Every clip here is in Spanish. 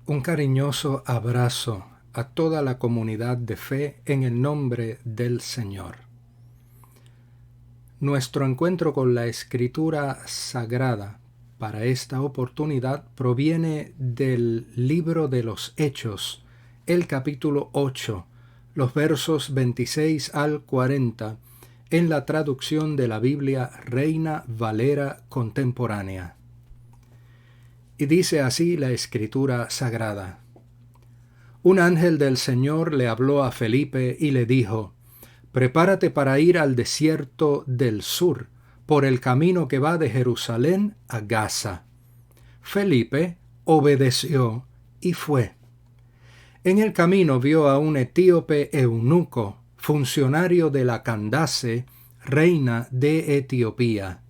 Un cariñoso abrazo a toda la comunidad de fe en el nombre del Señor. Nuestro encuentro con la Escritura Sagrada para esta oportunidad proviene del libro de los Hechos, el capítulo 8, los versos 26 al 40, en la traducción de la Biblia Reina Valera contemporánea. Y dice así la Escritura Sagrada: Un ángel del Señor le habló a Felipe y le dijo: Prepárate para ir al desierto del sur, por el camino que va de Jerusalén a Gaza. Felipe obedeció y fue. En el camino vio a un etíope eunuco, funcionario de la Candace, reina de Etiopía.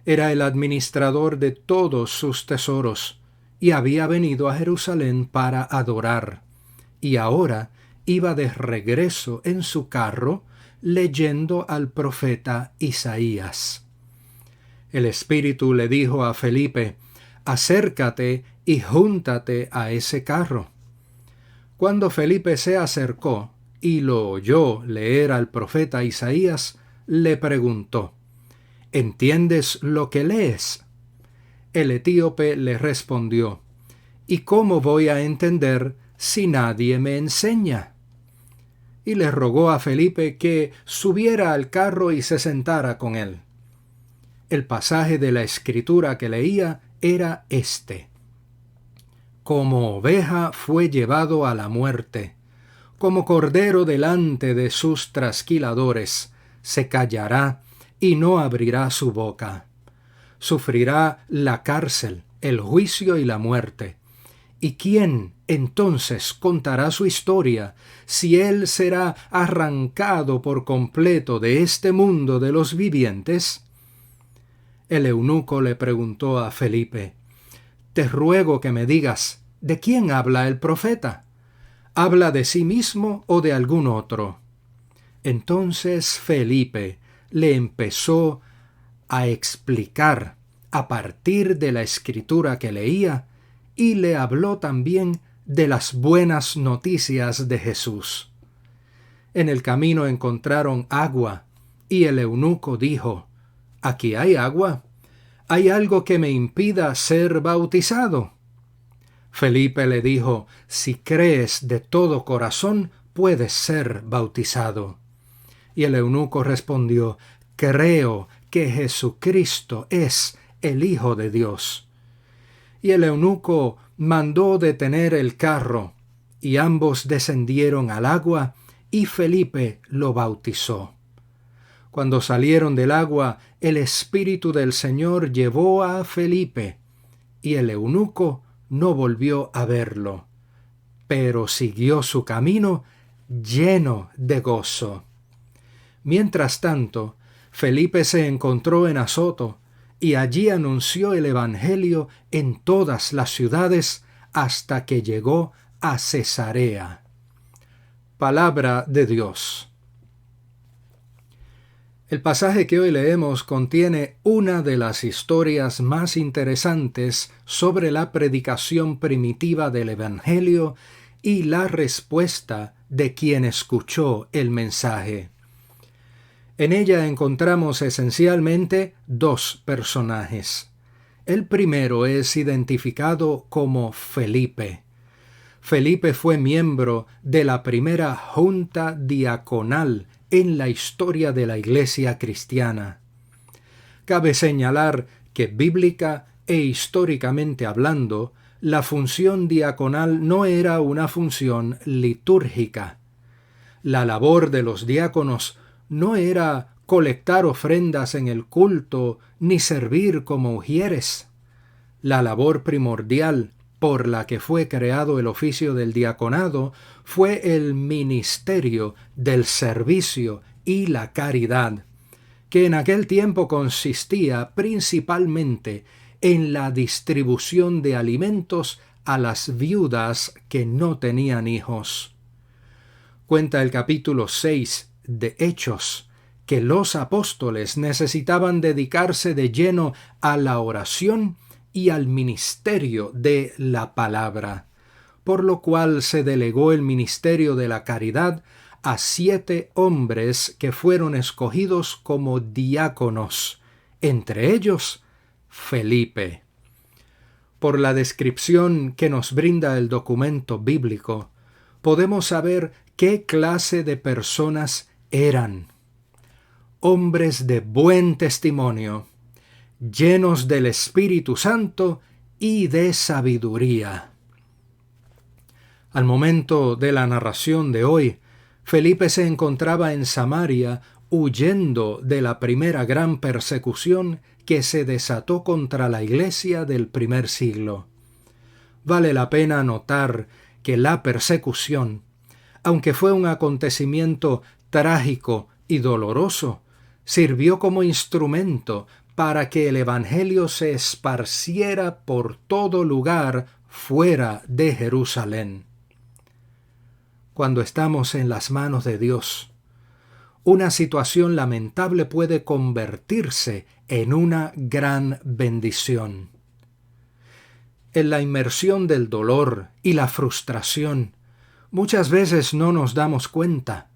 Era el administrador de todos sus tesoros, y había venido a Jerusalén para adorar, y ahora iba de regreso en su carro leyendo al profeta Isaías. El Espíritu le dijo a Felipe: Acércate y júntate a ese carro. Cuando Felipe se acercó y lo oyó leer al profeta Isaías, le preguntó: ¿Entiendes lo que lees? El etíope le respondió: ¿Y cómo voy a entender si nadie me enseña? Y le rogó a Felipe que subiera al carro y se sentara con él. El pasaje de la Escritura que leía era este: Como oveja fue llevado a la muerte, como cordero delante de sus trasquiladores, se callará y no abrirá su boca. Sufrirá la cárcel, el juicio y la muerte. ¿Y quién entonces contará su historia si él será arrancado por completo de este mundo de los vivientes? El eunuco le preguntó a Felipe: Te ruego que me digas, ¿de quién habla el profeta? ¿Habla de sí mismo o de algún otro? Entonces Felipe le empezó a explicar a partir de la Escritura que leía, y le habló también de las buenas noticias de Jesús. En el camino encontraron agua, y el eunuco dijo: Aquí hay agua. ¿Hay algo que me impida ser bautizado? Felipe le dijo: Si crees de todo corazón, puedes ser bautizado. Y el eunuco respondió: Creo que Jesucristo es el Hijo de Dios. Y el eunuco mandó detener el carro, y ambos descendieron al agua, y Felipe lo bautizó. Cuando salieron del agua, el Espíritu del Señor llevó a Felipe, y el eunuco no volvió a verlo, pero siguió su camino lleno de gozo. Mientras tanto, Felipe se encontró en Azoto, y allí anunció el Evangelio en todas las ciudades hasta que llegó a Cesarea. Palabra de Dios. El pasaje que hoy leemos contiene una de las historias más interesantes sobre la predicación primitiva del Evangelio y la respuesta de quien escuchó el mensaje. En ella encontramos esencialmente dos personajes. El primero es identificado como Felipe. Felipe fue miembro de la primera junta diaconal en la historia de la Iglesia cristiana. Cabe señalar que bíblica e históricamente hablando, la función diaconal no era una función litúrgica. La labor de los diáconos no era colectar ofrendas en el culto ni servir como ujieres. La labor primordial por la que fue creado el oficio del diaconado fue el ministerio del servicio y la caridad, que en aquel tiempo consistía principalmente en la distribución de alimentos a las viudas que no tenían hijos. Cuenta el capítulo 6 de Hechos que los apóstoles necesitaban dedicarse de lleno a la oración y al ministerio de la palabra, por lo cual se delegó el ministerio de la caridad a 7 hombres que fueron escogidos como diáconos, entre ellos Felipe. Por la descripción que nos brinda el documento bíblico, podemos saber qué clase de personas eran. Hombres de buen testimonio, llenos del Espíritu Santo y de sabiduría. Al momento de la narración de hoy, Felipe se encontraba en Samaria huyendo de la primera gran persecución que se desató contra la iglesia del primer siglo. Vale la pena notar que la persecución, aunque fue un acontecimiento trágico y doloroso, sirvió como instrumento para que el Evangelio se esparciera por todo lugar fuera de Jerusalén. Cuando estamos en las manos de Dios, una situación lamentable puede convertirse en una gran bendición. En la inmersión del dolor y la frustración, muchas veces no nos damos cuenta,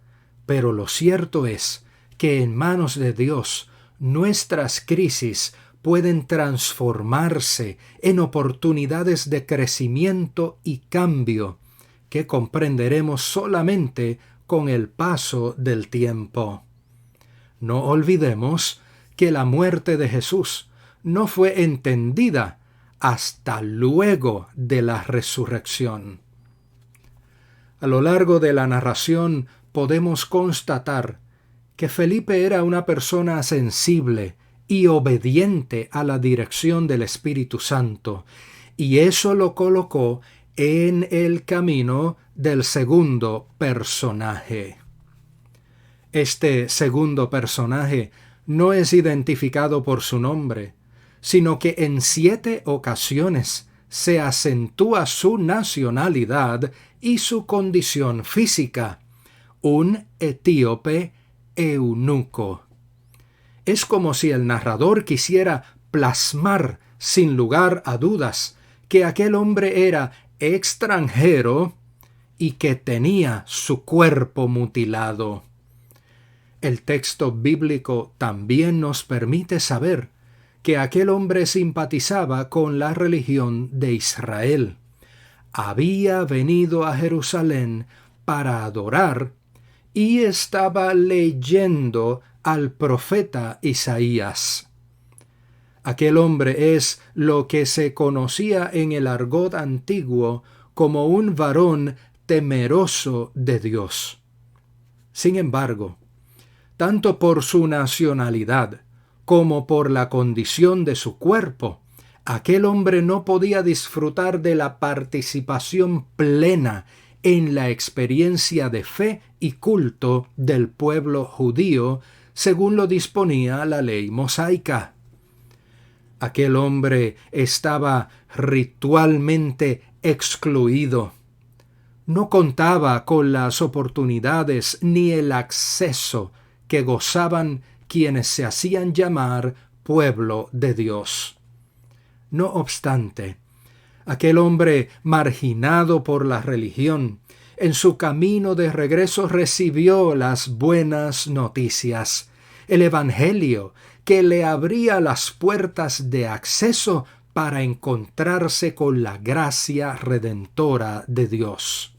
pero lo cierto es que en manos de Dios nuestras crisis pueden transformarse en oportunidades de crecimiento y cambio que comprenderemos solamente con el paso del tiempo. No olvidemos que la muerte de Jesús no fue entendida hasta luego de la resurrección. A lo largo de la narración podemos constatar que Felipe era una persona sensible y obediente a la dirección del Espíritu Santo, y eso lo colocó en el camino del segundo personaje. Este segundo personaje no es identificado por su nombre, sino que en 7 ocasiones se acentúa su nacionalidad y su condición física, un etíope eunuco. Es como si el narrador quisiera plasmar sin lugar a dudas que aquel hombre era extranjero y que tenía su cuerpo mutilado. El texto bíblico también nos permite saber que aquel hombre simpatizaba con la religión de Israel. Había venido a Jerusalén para adorar y estaba leyendo al profeta Isaías. Aquel hombre es lo que se conocía en el argot antiguo como un varón temeroso de Dios. Sin embargo, tanto por su nacionalidad como por la condición de su cuerpo, aquel hombre no podía disfrutar de la participación plena en la experiencia de fe y culto del pueblo judío, según lo disponía la ley mosaica. Aquel hombre estaba ritualmente excluido. No contaba con las oportunidades ni el acceso que gozaban quienes se hacían llamar pueblo de Dios. No obstante, aquel hombre marginado por la religión, en su camino de regreso recibió las buenas noticias, el Evangelio que le abría las puertas de acceso para encontrarse con la gracia redentora de Dios.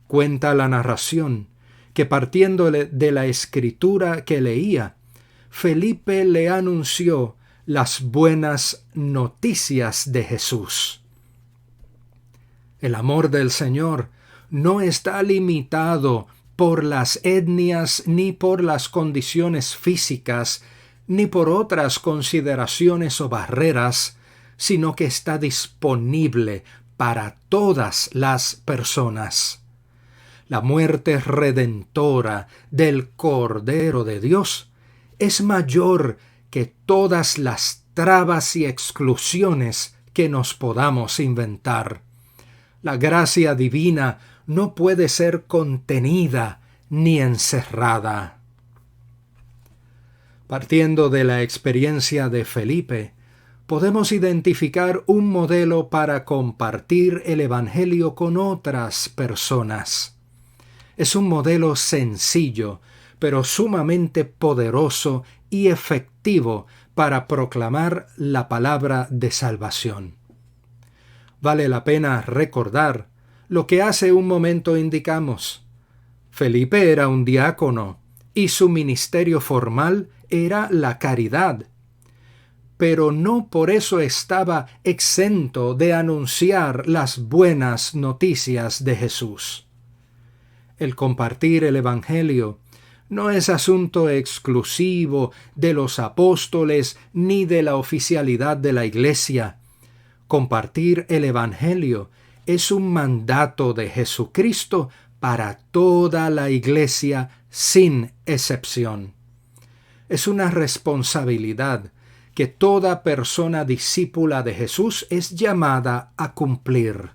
Cuenta la narración que partiendo de la escritura que leía, Felipe le anunció las buenas noticias de Jesús. El amor del Señor no está limitado por las etnias ni por las condiciones físicas ni por otras consideraciones o barreras, sino que está disponible para todas las personas. La muerte redentora del Cordero de Dios es mayor que todas las trabas y exclusiones que nos podamos inventar. La gracia divina no puede ser contenida ni encerrada. Partiendo de la experiencia de Felipe, podemos identificar un modelo para compartir el Evangelio con otras personas. Es un modelo sencillo, pero sumamente poderoso y efectivo para proclamar la palabra de salvación. Vale la pena recordar lo que hace un momento indicamos. Felipe era un diácono y su ministerio formal era la caridad. Pero no por eso estaba exento de anunciar las buenas noticias de Jesús. El compartir el Evangelio no es asunto exclusivo de los apóstoles ni de la oficialidad de la Iglesia. Compartir el Evangelio es un mandato de Jesucristo para toda la Iglesia sin excepción. Es una responsabilidad que toda persona discípula de Jesús es llamada a cumplir.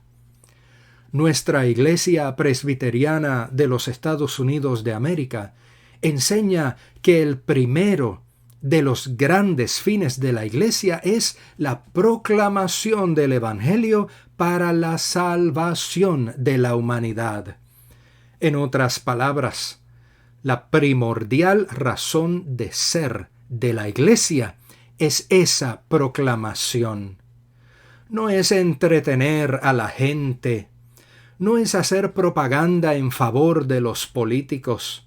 Nuestra Iglesia Presbiteriana de los Estados Unidos de América enseña que el primero de los grandes fines de la Iglesia es la proclamación del Evangelio para la salvación de la humanidad. En otras palabras, la primordial razón de ser de la Iglesia es esa proclamación. No es entretener a la gente, no es hacer propaganda en favor de los políticos,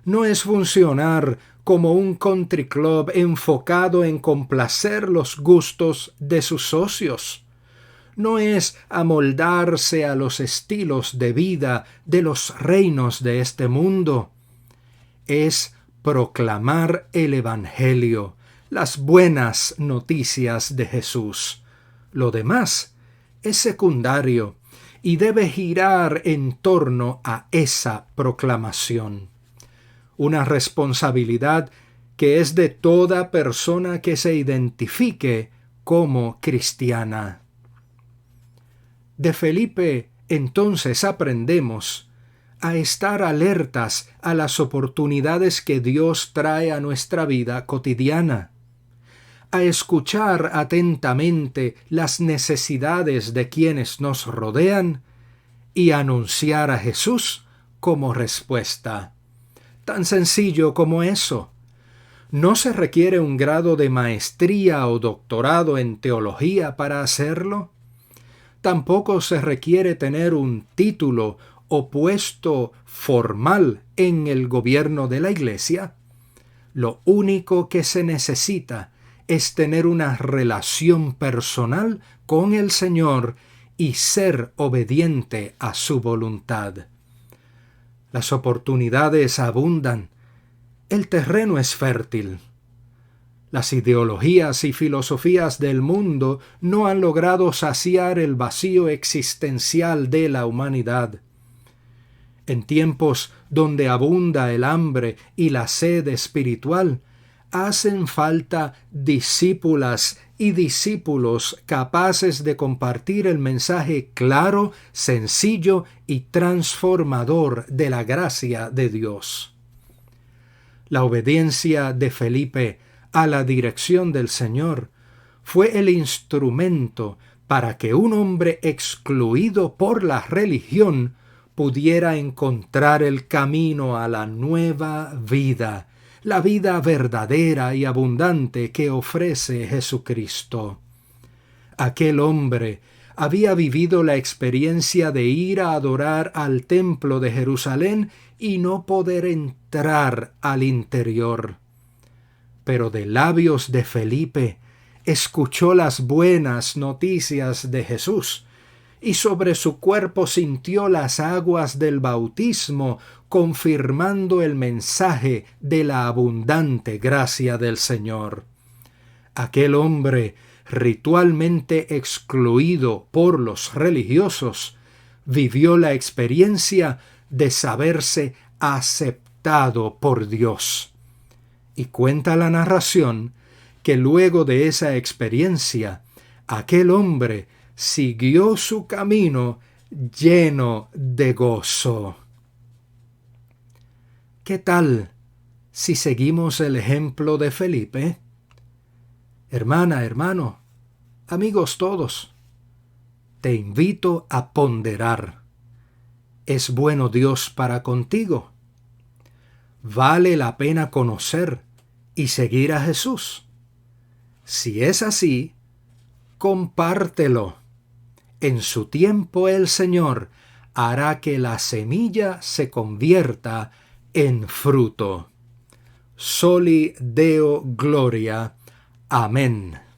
no es funcionar como un country club enfocado en complacer los gustos de sus socios. No es amoldarse a los estilos de vida de los reinos de este mundo. Es proclamar el Evangelio, las buenas noticias de Jesús. Lo demás es secundario y debe girar en torno a esa proclamación. Una responsabilidad que es de toda persona que se identifique como cristiana. De Felipe, entonces, aprendemos a estar alertas a las oportunidades que Dios trae a nuestra vida cotidiana, a escuchar atentamente las necesidades de quienes nos rodean y anunciar a Jesús como respuesta. Tan sencillo como eso. No se requiere un grado de maestría o doctorado en teología para hacerlo. Tampoco se requiere tener un título o puesto formal en el gobierno de la Iglesia. Lo único que se necesita es tener una relación personal con el Señor y ser obediente a su voluntad. Las oportunidades abundan. El terreno es fértil. Las ideologías y filosofías del mundo no han logrado saciar el vacío existencial de la humanidad. En tiempos donde abunda el hambre y la sed espiritual, hacen falta discípulas y discípulos capaces de compartir el mensaje claro, sencillo y transformador de la gracia de Dios. La obediencia de Felipe a la dirección del Señor fue el instrumento para que un hombre excluido por la religión pudiera encontrar el camino a la nueva vida, la vida verdadera y abundante que ofrece Jesucristo. Aquel hombre había vivido la experiencia de ir a adorar al templo de Jerusalén y no poder entrar al interior. Pero de labios de Felipe escuchó las buenas noticias de Jesús y sobre su cuerpo sintió las aguas del bautismo, confirmando el mensaje de la abundante gracia del Señor. Aquel hombre, ritualmente excluido por los religiosos, vivió la experiencia de saberse aceptado por Dios. Y cuenta la narración que luego de esa experiencia, aquel hombre siguió su camino lleno de gozo. ¿Qué tal si seguimos el ejemplo de Felipe? Hermana, hermano, Amigos todos, te invito a ponderar. ¿Es bueno Dios para contigo? ¿Vale la pena conocer y seguir a Jesús? Si es así, compártelo. En su tiempo el Señor hará que la semilla se convierta en fruto. Soli Deo Gloria. Amén.